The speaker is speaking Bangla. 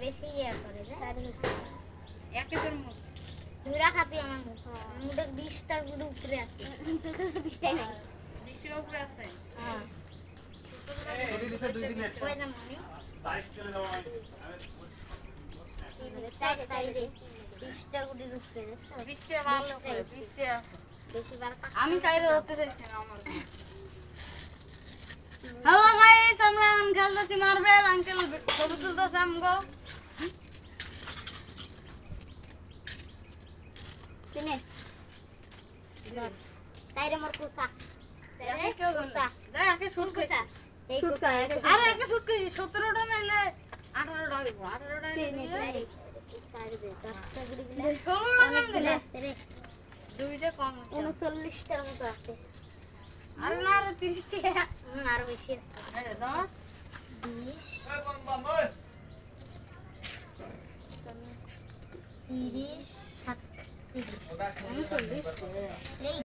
বেশি ইয়ে করে একে তোর মুখ ধুরা খাতি আমার মুখ মুখে 20টার উপরে আছে 20টাই নাই 20টার উপরে আছে হ্যাঁ ছুটি দিছে 2 দিন কই না মনি তারিখ চলে যাওয়া সাইডে 20টা গুড়ির উপরে 20টা ভালো করে 20টা বেশি বার আমি কাইরে হতে চাইছি না আমার হ্যালো গাইস আমরা খেলতেছি মার্বেল আঙ্কেল ছবি তুলতেছে আমগো কিনে সাইডে মোর কুসা একে কেউ কুসা যাই আগে শুট কইছা এই কুসা আরে একে শুট কইছি 17টা নাইলে 18টা হইব 18টা নাইলে সাইডে 10টা গুড়ি দিলে 16টা নাইলে রে দুইটা কম 39টার মতো আছে আরে না আরে 30টা আর বেশি আছে 10 20 30 37 39